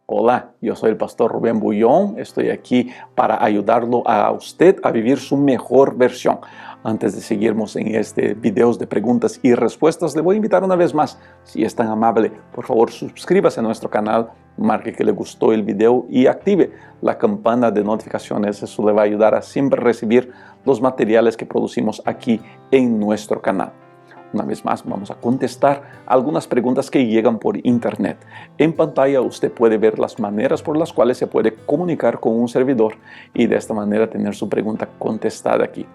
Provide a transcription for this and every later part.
Hola, yo soy el pastor Rubén Bullón. Estoy aquí para ayudarlo a usted a vivir su mejor versión. Antes de seguirnos en videos de preguntas y respuestas, le voy a invitar una vez más, si es tan amable, por favor suscríbase a nuestro canal, marque que le gustó el video y active la campana de notificaciones. Eso le va a ayudar a siempre recibir los materiales que producimos aquí en nuestro canal. Una vez más, vamos a contestar algunas preguntas que llegan por internet. En pantalla usted puede ver las maneras por las cuales se puede comunicar con un servidor y de esta manera tener su pregunta contestada aquí.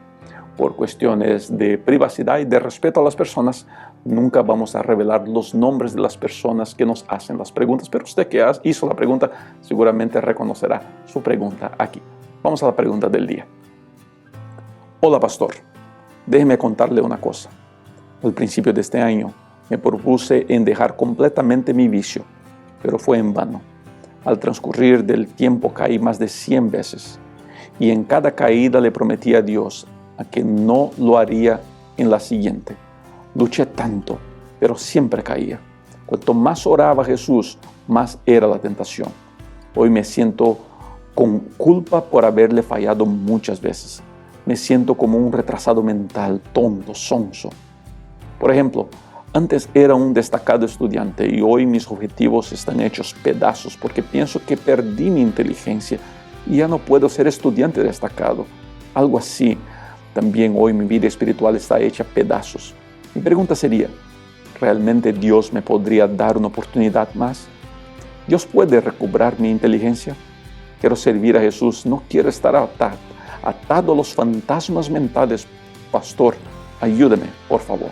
Por cuestiones de privacidad y de respeto a las personas, nunca vamos a revelar los nombres de las personas que nos hacen las preguntas, pero usted que hizo la pregunta seguramente reconocerá su pregunta aquí. Vamos a la pregunta del día. Hola pastor, déjeme contarle una cosa. Al principio de este año me propuse en dejar completamente mi vicio, pero fue en vano. Al transcurrir del tiempo caí más de 100 veces y en cada caída le prometí a Dios a que no lo haría en la siguiente. Luché tanto, pero siempre caía. Cuanto más oraba Jesús, más era la tentación. Hoy me siento con culpa por haberle fallado muchas veces. Me siento como un retrasado mental, tonto, sonso. Por ejemplo, antes era un destacado estudiante y hoy mis objetivos están hechos pedazos porque pienso que perdí mi inteligencia y ya no puedo ser estudiante destacado. Algo así. También hoy mi vida espiritual está hecha pedazos. Mi pregunta sería, ¿realmente Dios me podría dar una oportunidad más? ¿Dios puede recobrar mi inteligencia? Quiero servir a Jesús, no quiero estar atado a los fantasmas mentales. Pastor, ayúdame, por favor.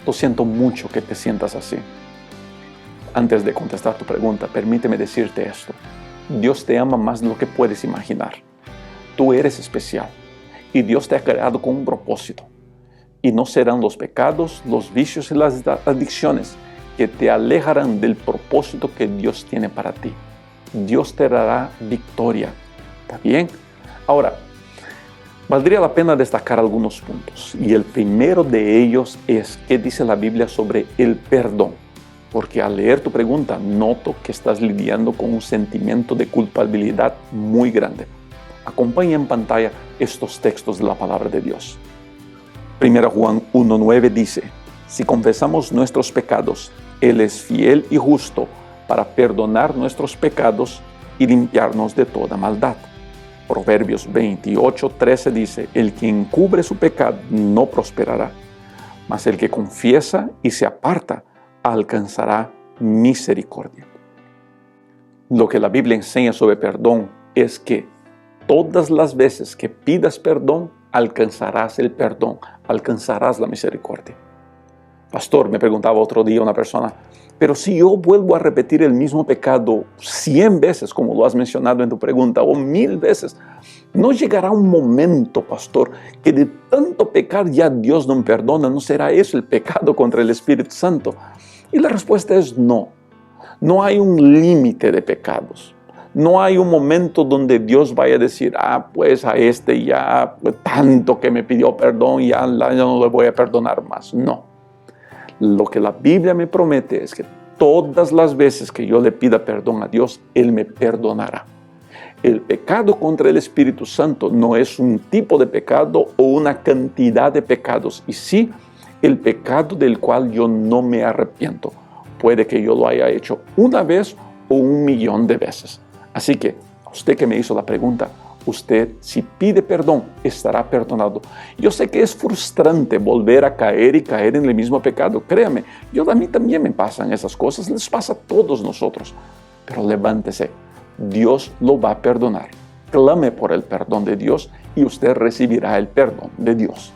Lo siento mucho que te sientas así. Antes de contestar tu pregunta, permíteme decirte esto. Dios te ama más de lo que puedes imaginar. Tú eres especial y Dios te ha creado con un propósito. Y no serán los pecados, los vicios y las adicciones que te alejarán del propósito que Dios tiene para ti. Dios te dará victoria. ¿Está bien? Ahora, valdría la pena destacar algunos puntos, y el primero de ellos es qué dice la Biblia sobre el perdón, porque al leer tu pregunta noto que estás lidiando con un sentimiento de culpabilidad muy grande. Acompaña en pantalla estos textos de la palabra de Dios. 1 Juan 1:9 dice, si confesamos nuestros pecados, Él es fiel y justo para perdonar nuestros pecados y limpiarnos de toda maldad. Proverbios 28:13 dice, el que encubre su pecado no prosperará, mas el que confiesa y se aparta alcanzará misericordia. Lo que la Biblia enseña sobre perdón es que todas las veces que pidas perdón, alcanzarás el perdón, alcanzarás la misericordia. Pastor, me preguntaba otro día una persona, pero si yo vuelvo a repetir el mismo pecado 100 veces, como lo has mencionado en tu pregunta, o 1000 veces, ¿no llegará un momento, pastor, que de tanto pecar ya Dios no me perdona? ¿No será eso el pecado contra el Espíritu Santo? Y la respuesta es no. No hay un límite de pecados. No hay un momento donde Dios vaya a decir, pues a este ya tanto que me pidió perdón, ya no le voy a perdonar más. No. Lo que la Biblia me promete es que todas las veces que yo le pida perdón a Dios, Él me perdonará. El pecado contra el Espíritu Santo no es un tipo de pecado o una cantidad de pecados, y sí el pecado del cual yo no me arrepiento. Puede que yo lo haya hecho una vez o 1.000.000 de veces. Así que, a usted que me hizo la pregunta, usted, si pide perdón, estará perdonado. Yo sé que es frustrante volver a caer y caer en el mismo pecado. Créame, a mí también me pasan esas cosas, les pasa a todos nosotros. Pero levántese, Dios lo va a perdonar. Clame por el perdón de Dios y usted recibirá el perdón de Dios.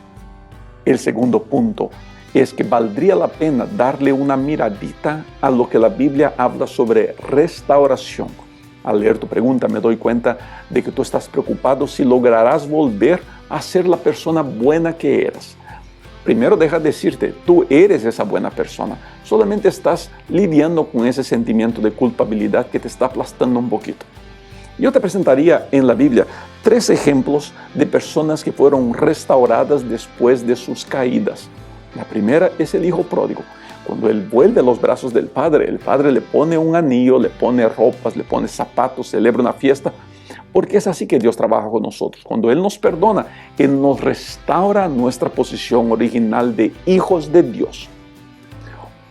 El segundo punto es que valdría la pena darle una miradita a lo que la Biblia habla sobre restauración. Al leer tu pregunta me doy cuenta de que tú estás preocupado si lograrás volver a ser la persona buena que eras. Primero deja decirte, tú eres esa buena persona. Solamente estás lidiando con ese sentimiento de culpabilidad que te está aplastando un poquito. Yo te presentaría en la Biblia 3 ejemplos de personas que fueron restauradas después de sus caídas. La primera es el hijo pródigo. Cuando Él vuelve a los brazos del Padre, el Padre le pone un anillo, le pone ropas, le pone zapatos, celebra una fiesta, porque es así que Dios trabaja con nosotros. Cuando Él nos perdona, Él nos restaura nuestra posición original de hijos de Dios.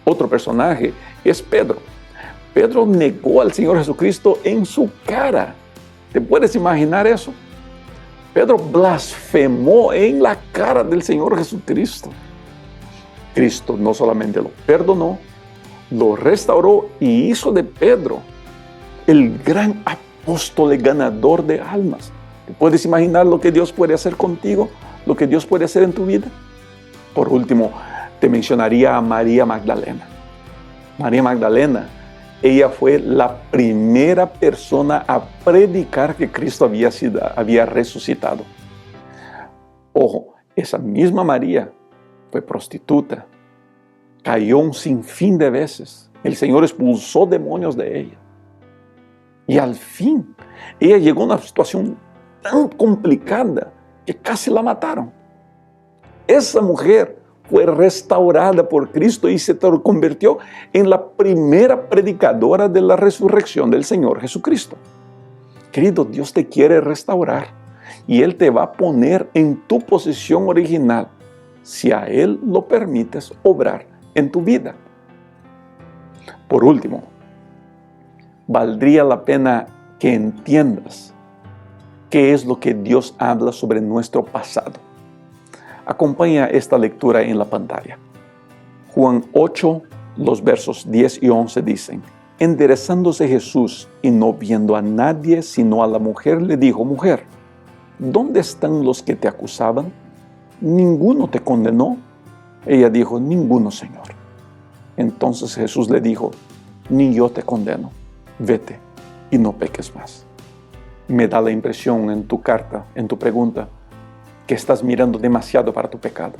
Otro personaje es Pedro. Pedro negó al Señor Jesucristo en su cara. ¿Te puedes imaginar eso? Pedro blasfemó en la cara del Señor Jesucristo. Cristo no solamente lo perdonó, lo restauró y hizo de Pedro el gran apóstol y ganador de almas. ¿Te puedes imaginar lo que Dios puede hacer contigo? ¿Lo que Dios puede hacer en tu vida? Por último, te mencionaría a María Magdalena. María Magdalena, ella fue la primera persona a predicar que Cristo había resucitado. Ojo, esa misma María fue prostituta, cayó un sinfín de veces. El Señor expulsó demonios de ella. Y al fin, ella llegó a una situación tan complicada que casi la mataron. Esa mujer fue restaurada por Cristo y se convirtió en la primera predicadora de la resurrección del Señor Jesucristo. Querido, Dios te quiere restaurar y Él te va a poner en tu posición original si a Él lo permites obrar en tu vida. Por último, valdría la pena que entiendas qué es lo que Dios habla sobre nuestro pasado. Acompaña esta lectura en la pantalla. Juan 8, los versos 10 y 11 dicen: enderezándose Jesús y no viendo a nadie sino a la mujer, le dijo: mujer, ¿dónde están los que te acusaban? ¿Ninguno te condenó? Ella dijo: ninguno, Señor. Entonces Jesús le dijo: ni yo te condeno. Vete y no peques más. Me da la impresión en tu carta, en tu pregunta, que estás mirando demasiado para tu pecado.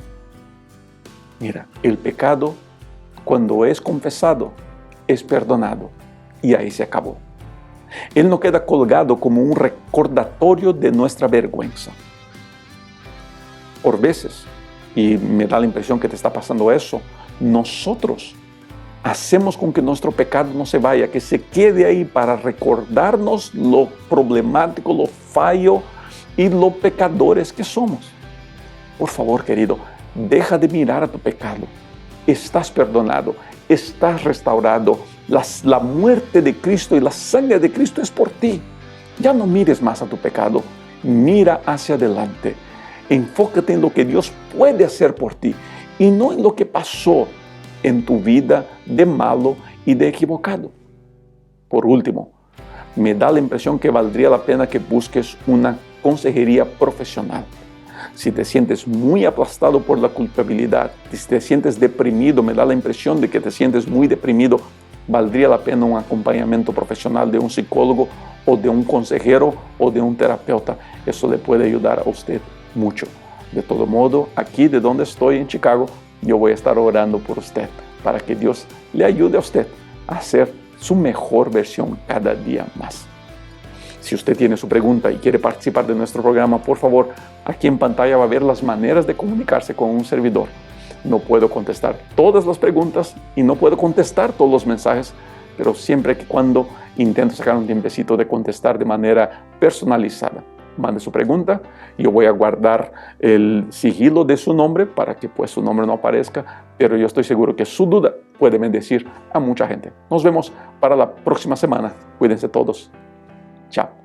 Mira, el pecado, cuando es confesado, es perdonado y ahí se acabó. Él no queda colgado como un recordatorio de nuestra vergüenza. Por veces, y me da la impresión que te está pasando eso, nosotros hacemos con que nuestro pecado no se vaya, que se quede ahí para recordarnos lo problemático, lo fallo y lo pecadores que somos. Por favor, querido, deja de mirar a tu pecado. Estás perdonado, estás restaurado. La muerte de Cristo y la sangre de Cristo es por ti. Ya no mires más a tu pecado, mira hacia adelante. Enfócate en lo que Dios puede hacer por ti y no en lo que pasó en tu vida de malo y de equivocado. Por último, me da la impresión que valdría la pena que busques una consejería profesional. Si te sientes muy aplastado por la culpabilidad, si te sientes deprimido, me da la impresión de que te sientes muy deprimido, valdría la pena un acompañamiento profesional de un psicólogo o de un consejero o de un terapeuta. Eso le puede ayudar a usted mucho. De todo modo, aquí de donde estoy en Chicago, yo voy a estar orando por usted para que Dios le ayude a usted a ser su mejor versión cada día más. Si usted tiene su pregunta y quiere participar de nuestro programa, por favor, aquí en pantalla va a ver las maneras de comunicarse con un servidor. No puedo contestar todas las preguntas y no puedo contestar todos los mensajes, pero siempre que cuando intento sacar un tiempecito de contestar de manera personalizada. Mande su pregunta, yo voy a guardar el sigilo de su nombre para que pues su nombre no aparezca, pero yo estoy seguro que su duda puede bendecir a mucha gente. Nos vemos para la próxima semana. Cuídense todos. Chao.